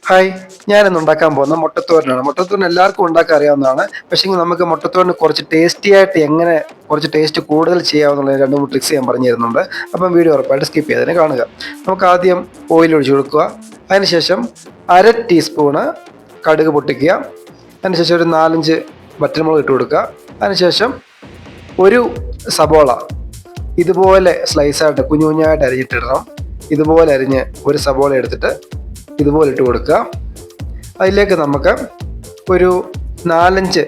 Hi, ഞാനിന്ന് ഉണ്ടാക്കാൻ പോകുന്ന മുട്ടത്തോരനാണ്. മുട്ടത്തോരൻ എല്ലാവർക്കും ഉണ്ടാക്കാൻ അറിയാവുന്നതാണ്. പക്ഷേ നമുക്ക് മുട്ടത്തോരന് കുറച്ച് ടേസ്റ്റി ആയിട്ട് എങ്ങനെ കുറച്ച് ടേസ്റ്റ് കൂടുതൽ ചെയ്യാവുന്ന രണ്ട് മൂന്ന് ട്രിക്സ് ഞാൻ പറഞ്ഞു തരുന്നുണ്ട്. അപ്പം വീഡിയോ ഉറപ്പായിട്ട് സ്കിപ്പ് ചെയ്തതിനെ കാണുക. നമുക്ക് ആദ്യം ഓയിൽ ഒഴിച്ച് കൊടുക്കുക. അതിനുശേഷം 1/2 ടീസ്പൂണ് കടുക് പൊട്ടിക്കുക. അതിനുശേഷം ഒരു 4-5 വറ്റൽമുളക് ഇട്ട് കൊടുക്കുക. അതിനുശേഷം ഒരു സബോള ഇതുപോലെ സ്ലൈസായിട്ട് കുഞ്ഞു കുഞ്ഞായിട്ട് അരിഞ്ഞിട്ടിടണം. ഇതുപോലെ അരിഞ്ഞ് ഒരു സബോള എടുത്തിട്ട് ഇതുപോലെ ഇട്ട് കൊടുക്കുക. അതിലേക്ക് നമുക്ക് ഒരു 4-5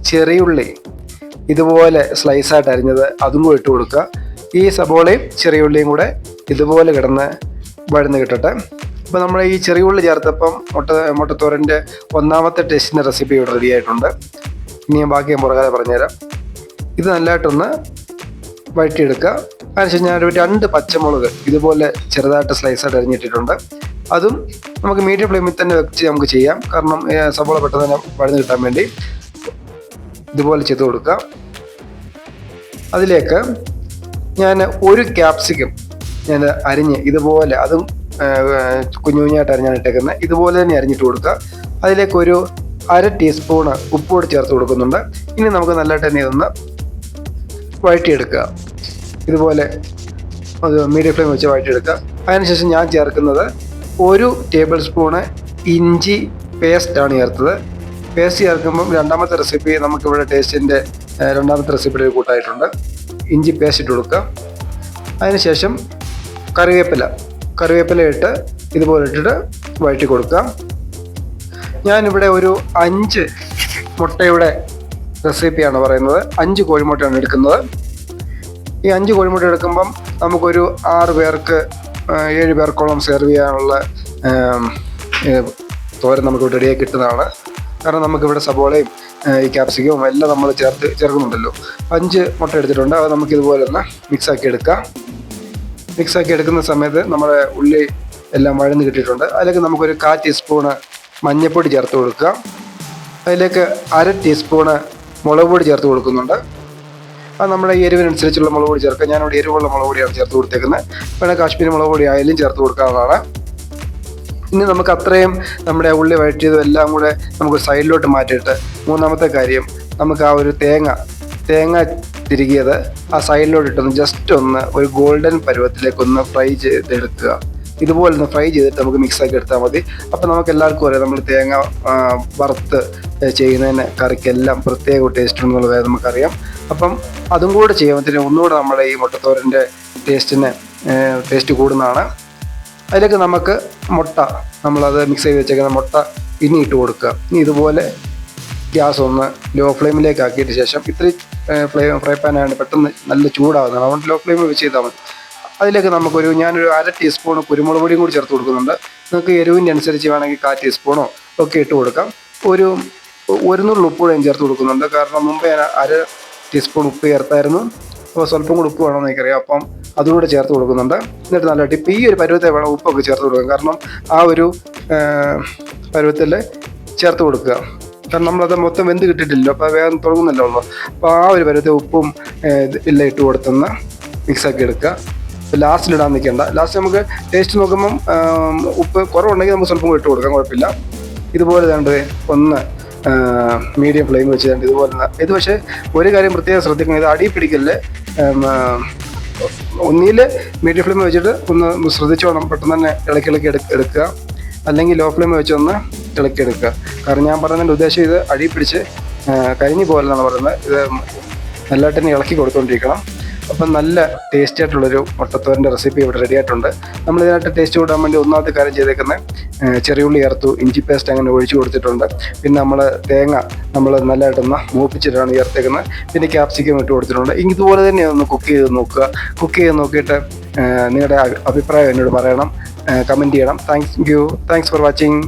ചെറിയുള്ളി ഇതുപോലെ സ്ലൈസായിട്ട് അരിഞ്ഞത് അതും കൂടെ ഇട്ട് കൊടുക്കുക. ഈ സബോളയും ചെറിയുള്ളിയും കൂടെ ഇതുപോലെ കിടന്ന് വഴന്ന് കിട്ടട്ടെ. അപ്പോൾ നമ്മൾ ഈ ചെറിയുള്ളി ചേർത്തപ്പം മുട്ടത്തോരൻ്റെ ഒന്നാമത്തെ ടേസ്റ്റിൻ്റെ റെസിപ്പി ഇവിടെ റെഡി ആയിട്ടുണ്ട്. ഇനി ഞാൻ ബാക്കി ഞാൻ പുറകാതെ പറഞ്ഞുതരാം. ഇത് നല്ലതായിട്ടൊന്ന് വഴറ്റിയെടുക്കുക. അതിനുശേഷം ഞാനൊരു 2 പച്ചമുളക് ഇതുപോലെ ചെറുതായിട്ട് സ്ലൈസായിട്ട് അരിഞ്ഞിട്ടിട്ടുണ്ട്. അതും നമുക്ക് മീഡിയം ഫ്ലെയിമിൽ തന്നെ വെച്ച് നമുക്ക് ചെയ്യാം. കാരണം സബോള പെട്ടെന്ന് തന്നെ വഴന്ന് കിട്ടാൻ വേണ്ടി ഇതുപോലെ ചെയ്ത് കൊടുക്കുക. അതിലേക്ക് ഞാൻ ഒരു ക്യാപ്സിക്കം ഞാൻ അരിഞ്ഞ് ഇതുപോലെ, അതും കുഞ്ഞു കുഞ്ഞായിട്ട് അരിഞ്ഞാണ് ഇട്ടേക്കുന്നത്, ഇതുപോലെ തന്നെ അരിഞ്ഞിട്ട് കൊടുക്കുക. അതിലേക്ക് ഒരു 1/2 ടീസ്പൂണ് ഉപ്പ് കൂടി ചേർത്ത് കൊടുക്കുന്നുണ്ട്. ഇനി നമുക്ക് നല്ലതായിട്ട് തന്നെ ഇതൊന്ന് വഴറ്റിയെടുക്കുക. ഇതുപോലെ അത് മീഡിയം ഫ്ലെയിം വെച്ച് വഴറ്റിയെടുക്കുക. അതിനുശേഷം ഞാൻ ചേർക്കുന്നത് 1 ടേബിൾ സ്പൂണ് ഇഞ്ചി പേസ്റ്റാണ് ചേർത്തത്. പേസ്റ്റ് ചേർക്കുമ്പം രണ്ടാമത്തെ റെസിപ്പി നമുക്കിവിടെ ടേസ്റ്റിൻ്റെ രണ്ടാമത്തെ റെസിപ്പിയുടെ കൂട്ടായിട്ടുണ്ട്. ഇഞ്ചി പേസ്റ്റ് ഇട്ട് കൊടുക്കുക. അതിനുശേഷം കറിവേപ്പില ഇട്ട് ഇതുപോലെ ഇട്ടിട്ട് വഴറ്റി കൊടുക്കുക. ഞാനിവിടെ ഒരു 5 മുട്ടയുടെ റെസിപ്പിയാണ് പറയുന്നത്. 5 കോഴിമുട്ടയാണ് എടുക്കുന്നത്. ഈ 5 കോഴിമുട്ട എടുക്കുമ്പം നമുക്കൊരു 6 പേർക്ക് 7 പേർക്കോളം സെർവ് ചെയ്യാനുള്ള തോരൻ നമുക്ക് റെഡിയായി കിട്ടുന്നതാണ്. കാരണം നമുക്കിവിടെ സബോളയും ഈ ക്യാപ്സിക്കവും എല്ലാം നമ്മൾ ചേർക്കുന്നുണ്ടല്ലോ. 5 മുട്ട എടുത്തിട്ടുണ്ട്. അത് നമുക്കിതുപോലെ ഒന്ന് മിക്സാക്കി എടുക്കാം. മിക്സാക്കി എടുക്കുന്ന സമയത്ത് നമ്മുടെ ഉള്ളി എല്ലാം വഴന്ന് കിട്ടിയിട്ടുണ്ട്. അതിലേക്ക് നമുക്കൊരു 1/4 ടീസ്പൂണ് മഞ്ഞൾപ്പൊടി ചേർത്ത് കൊടുക്കുക. അതിലേക്ക് 1/2 ടീസ്പൂണ് മുളക് പൊടി ചേർത്ത് കൊടുക്കുന്നുണ്ട്. അത് നമ്മുടെ എരിവിനനുസരിച്ചുള്ള മുളക് പൊടി ചേർക്കുക. ഞാനിവിടെ എരിവുള്ള മുളക് പൊടിയാണ് ചേർത്ത് കൊടുത്തേക്കുന്നത്. പിന്നെ കാശ്മീരി മുളക് പൊടി ആയാലും ചേർത്ത് കൊടുക്കാവുന്നതാണ്. ഇനി നമുക്ക് അത്രയും നമ്മുടെ ഉള്ളി വഴറ്റിയതും എല്ലാം കൂടെ നമുക്ക് സൈഡിലോട്ട് മാറ്റിയിട്ട്, മൂന്നാമത്തെ കാര്യം, നമുക്ക് ആ ഒരു തേങ്ങ തിരികിയത് ആ സൈഡിലോട്ട് ഇട്ടൊന്ന് ജസ്റ്റ് ഒന്ന് ഒരു ഗോൾഡൻ പരുവത്തിലേക്കൊന്ന് ഫ്രൈ ചെയ്തെടുക്കുക. ഇതുപോലെ ഒന്ന് ഫ്രൈ ചെയ്തിട്ട് നമുക്ക് മിക്സാക്കി എടുത്താൽ മതി. അപ്പോൾ നമുക്ക് എല്ലാവർക്കും അറിയാം, നമ്മൾ തേങ്ങ വറുത്ത് ചെയ്യുന്നതിന് കറിക്കെല്ലാം പ്രത്യേക ടേസ്റ്റ് ഉണ്ടെന്നുള്ളത് നമുക്കറിയാം. അപ്പം അതും കൂടെ ചെയ്യുമ്പോഴത്തേന് ഒന്നുകൂടെ നമ്മുടെ ഈ മുട്ടത്തോരൻ്റെ ടേസ്റ്റ് കൂടുന്നതാണ്. അതിലേക്ക് നമുക്ക് മുട്ട, നമ്മളത് മിക്സ് ചെയ്ത് വെച്ചേക്കുന്ന മുട്ട ഇനി ഇട്ട് കൊടുക്കുക. ഇനി ഇതുപോലെ ഗ്യാസ് ഒന്ന് ലോ ഫ്ലെയിമിലേക്ക് ആക്കിയിട്ട് ശേഷം, ഇത്രയും ഫ്രൈ പാനാണ് പെട്ടെന്ന് നല്ല ചൂടാകുന്നതാണ്, അതുകൊണ്ട് ലോ ഫ്ലെയിമിൽ വെച്ച് ചെയ്താൽ മതി. അതിലേക്ക് ഞാനൊരു 1/2 ടീസ്പൂൺ കുരുമുളക് പൊടിയും കൂടി ചേർത്ത് കൊടുക്കുന്നുണ്ട്. നിങ്ങൾക്ക് എരിവിൻ്റെ അനുസരിച്ച് വേണമെങ്കിൽ 1/4 ടീസ്പൂണോ ഒക്കെ ഇട്ട് കൊടുക്കാം. ഒരു നുള്ളു ഉപ്പ് ഞാൻ ചേർത്ത് കൊടുക്കുന്നുണ്ട്. കാരണം മുമ്പ് ഞാൻ 1/2 ടീസ്പൂൺ ഉപ്പ് ചേർത്തായിരുന്നു. അപ്പോൾ സ്വല്പം കൂടി ഉപ്പ് വേണമെന്ന് എനിക്കറിയാം. അപ്പം അതുകൂടെ ചേർത്ത് കൊടുക്കുന്നുണ്ട്. എന്നിട്ട് നല്ല ടിപ്പ് ഈ ഒരു പരുവത്തെ വേണം ഉപ്പൊക്കെ ചേർത്ത് കൊടുക്കുക. കാരണം ആ ഒരു പരുവത്തിൽ ചേർത്ത് കൊടുക്കുക. കാരണം നമ്മളത് മൊത്തം വെന്ത് കിട്ടിയിട്ടില്ലല്ലോ, അപ്പോൾ വേഗം തുടങ്ങുന്നല്ലോ ഉള്ളൂ. അപ്പോൾ ആ ഒരു പരുവത്തെ ഉപ്പും എല്ലാം ഇട്ട് കൊടുത്തൊന്ന് മിക്സാക്കി എടുക്കുക. ലാസ്റ്റിലിടാൻ നിൽക്കേണ്ട. ലാസ്റ്റ് നമുക്ക് ടേസ്റ്റ് നോക്കുമ്പം ഉപ്പ് കുറവുണ്ടെങ്കിൽ നമുക്ക് സ്വല്പം കൂടി ഇട്ട് കൊടുക്കാം, കുഴപ്പമില്ല. ഇതുപോലെ വേണ്ടത് ഒന്ന് മീഡിയം ഫ്ലെയിം വെച്ച് ഇതുപോലെ. ഇത് പക്ഷേ ഒരു കാര്യം പ്രത്യേകം ശ്രദ്ധിക്കണം, ഇത് അടി പിടിക്കല്. ഒന്നിൽ മീഡിയം ഫ്ലെയിം വെച്ചിട്ട് ഒന്ന് ശ്രദ്ധിച്ചോണം, പെട്ടെന്ന് തന്നെ ഇളക്കി എടുക്കുക. അല്ലെങ്കിൽ ലോ ഫ്ലെയിം വെച്ച് ഒന്ന് ഇളക്കിയെടുക്കുക. കാരണം ഞാൻ പറയുന്നതിൻ്റെ ഉദ്ദേശം ഇത് അടി പിടിച്ച് കരിഞ്ഞു പോലെന്നാണ് പറയുന്നത്. ഇത് നല്ലതായിട്ട് തന്നെ ഇളക്കി കൊടുത്തുകൊണ്ടിരിക്കണം. അപ്പം നല്ല ടേസ്റ്റി ആയിട്ടുള്ളൊരു മുട്ടത്തോരൻ്റെ റെസിപ്പി ഇവിടെ റെഡി ആയിട്ടുണ്ട്. നമ്മളിതിനായിട്ട് ടേസ്റ്റ് കൂടാൻ വേണ്ടി ഒന്നാമത്തെ കാര്യം ചെയ്തേക്കുന്നത്, ചെറിയുള്ളി ചേർത്തു, ഇഞ്ചി പേസ്റ്റ് അങ്ങനെ ഒഴിച്ച് കൊടുത്തിട്ടുണ്ട്. പിന്നെ തേങ്ങ നമ്മൾ നല്ലതായിട്ടൊന്ന് മൂപ്പിച്ചിട്ടാണ് ചേർത്തേക്കുന്നത്. പിന്നെ ക്യാപ്സിക്കം ഇട്ട് കൊടുത്തിട്ടുണ്ട്. ഇതുപോലെ തന്നെ ഒന്ന് കുക്ക് ചെയ്ത് നോക്കുക. കുക്ക് ചെയ്ത് നോക്കിയിട്ട് നിങ്ങളുടെ അഭിപ്രായം എന്നോട് പറയണം, കമൻറ്റ് ചെയ്യണം. Thanks for watching.